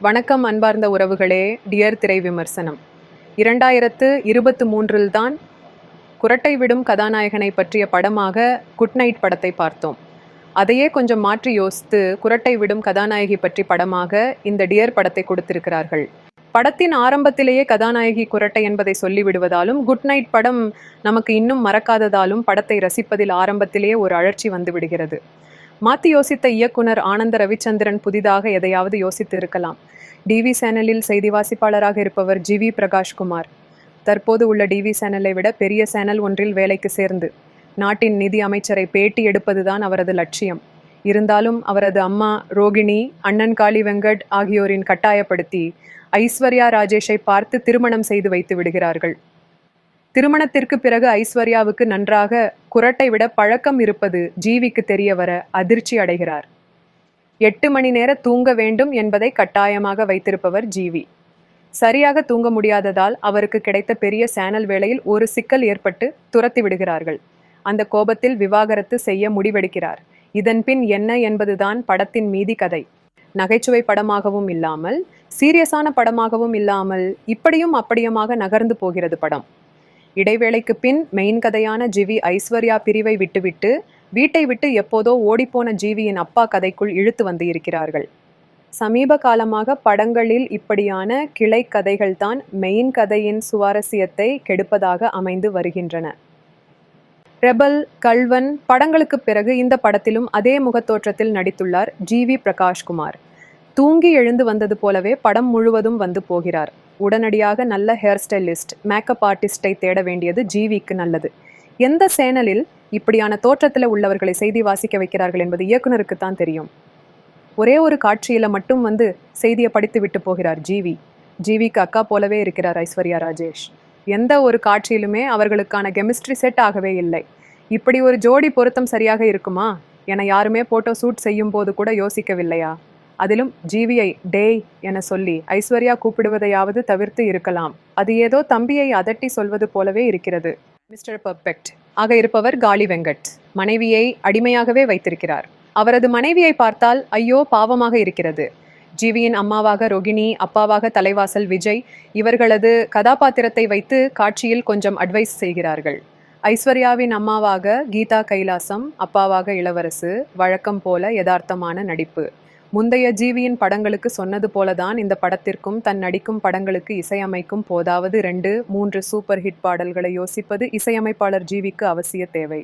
வணக்கம் அன்பார்ந்த உறவுகளே. டியர் திரை விமர்சனம். 2023 தான் குறட்டை விடும் கதாநாயகனை பற்றிய படமாக குட் நைட் படத்தை பார்த்தோம். அதையே கொஞ்சம் மாற்றி யோசித்து குறட்டை விடும் கதாநாயகி பற்றி படமாக இந்த டியர் படத்தை கொடுத்திருக்கிறார்கள். படத்தின் ஆரம்பத்திலேயே கதாநாயகி குறட்டை என்பதை சொல்லிவிடுவதாலும் குட் நைட் படம் நமக்கு இன்னும் மறக்காததாலும் படத்தை ரசிப்பதில் ஆரம்பத்திலேயே ஒரு அழற்சி வந்து விடுகிறது. மாற்றி யோசித்த இயக்குனர் ஆனந்த ரவிச்சந்திரன் புதிதாக எதையாவது யோசித்து இருக்கலாம். டிவி சேனலில் செய்தி வாசிப்பாளராக இருப்பவர் ஜிவி பிரகாஷ்குமார் தற்போது உள்ள டிவி சேனலை விட பெரிய சேனல் ஒன்றில் வேலைக்கு சேர்ந்து நாட்டின் நிதி அமைச்சரை பேட்டி எடுப்பதுதான் அவரது லட்சியம். இருந்தாலும் அவரது அம்மா ரோகிணி, அண்ணன் காளி வெங்கட் ஆகியோரின் கட்டாயப்படுத்தி ஐஸ்வர்யா ராஜேஷை பார்த்து திருமணம் செய்து வைத்து விடுகிறார்கள். திருமணத்திற்கு பிறகு ஐஸ்வர்யாவுக்கு நன்றாக குறட்டை விட பழக்கம் இருப்பது ஜிவிக்கு தெரிய வர அதிர்ச்சி அடைகிறார். 8 மணி நேர தூங்க வேண்டும் என்பதை கட்டாயமாக வைத்திருப்பவர் ஜிவி. சரியாக தூங்க முடியாததால் அவருக்கு கிடைத்த பெரிய சேனல் வேளையில் ஒரு சிக்கல் ஏற்பட்டு துரத்தி விடுகிறார்கள். அந்த கோபத்தில் விவாகரத்து செய்ய முடிவெடுக்கிறார். இதன் பின் என்ன என்பதுதான் படத்தின் மீதி கதை. நகைச்சுவை படமாகவும் இல்லாமல் சீரியஸான படமாகவும் இல்லாமல் இப்படியும் அப்படியுமாக நகர்ந்து போகிறது படம். இடைவேளைக்கு பின் மெயின் கதையான ஜிவி ஐஸ்வர்யா பிரிவை விட்டுவிட்டு வீட்டை விட்டு எப்போதோ ஓடிப்போன ஜிவியின் அப்பா கதைக்குள் இழுத்து வந்து இருக்கிறார்கள். சமீப காலமாக படங்களில் இப்படியான கிளை கதைகள்தான் மெயின் கதையின் சுவாரஸ்யத்தை கெடுப்பதாக அமைந்து வருகின்றன. ரெபல், கள்வன் படங்களுக்கு பிறகு இந்த படத்திலும் அதே முகத்தோற்றத்தில் நடித்துள்ளார் ஜிவி பிரகாஷ்குமார். தூங்கி எழுந்து வந்தது போலவே படம் முழுவதும் வந்து போகிறார். உடனடியாக நல்ல ஹேர் ஸ்டைலிஸ்ட், மேக்கப் ஆர்டிஸ்டை தேட வேண்டியது ஜிவிக்கு நல்லது. எந்த சேனலில் இப்படியான தோற்றத்தில் உள்ளவர்களை செய்தி வாசிக்க வைக்கிறார்கள் என்பது இயக்குனருக்கு தான் தெரியும். ஒரே ஒரு காட்சியில் மட்டும் வந்து செய்தியை படித்து விட்டு போகிறார் ஜிவி. ஜிவிக்கு அக்கா போலவே இருக்கிறார் ஐஸ்வர்யா ராஜேஷ். எந்த ஒரு காட்சியிலுமே அவர்களுக்கான கெமிஸ்ட்ரி செட் ஆகவே இல்லை. இப்படி ஒரு ஜோடி பொருத்தம் சரியாக இருக்குமா என யாருமே போட்டோ ஷூட் செய்யும் போது கூட யோசிக்கவில்லையா? அதிலும் ஜிவியை டேய் என சொல்லி ஐஸ்வர்யா கூப்பிடுவதையாவது தவிர்த்து இருக்கலாம். அது ஏதோ தம்பியை அதட்டி சொல்வது போலவே இருக்கிறது. மிஸ்டர் பர்ஃபெக்ட் ஆக இருப்பவர் காளி வெங்கட் மனைவியை அடிமையாகவே வைத்திருக்கிறார். அவரது மனைவியை பார்த்தால் ஐயோ பாவமாக இருக்கிறது. ஜிவியின் அம்மாவாக ரோகிணி, அப்பாவாக தலைவாசல் விஜய் இவர்களது கதாபாத்திரத்தை வைத்து காட்சியில் கொஞ்சம் அட்வைஸ் செய்கிறார்கள். ஐஸ்வர்யாவின் அம்மாவாக கீதா கைலாசம், அப்பாவாக இளவரசு. வழக்கம் போல யதார்த்தமான நடிப்பு. முந்தைய ஜிவியின் படங்களுக்கு சொன்னது போலதான் இந்த படத்திற்கும் தன் நடிக்கும் படங்களுக்கு இசையமைக்கும் போதாவது 2-3 சூப்பர் ஹிட் பாடல்களை யோசிப்பது இசையமைப்பாளர் ஜிவிக்கு அவசிய தேவை.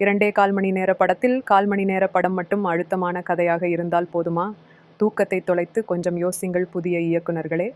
2.25 மணி நேர படத்தில் 1/4 மணி நேர படம் மட்டும் அழுத்தமான கதையாக இருந்தால் போதுமா? தூக்கத்தை தொலைத்து கொஞ்சம் யோசிங்கள் புதிய இயக்குனர்களே.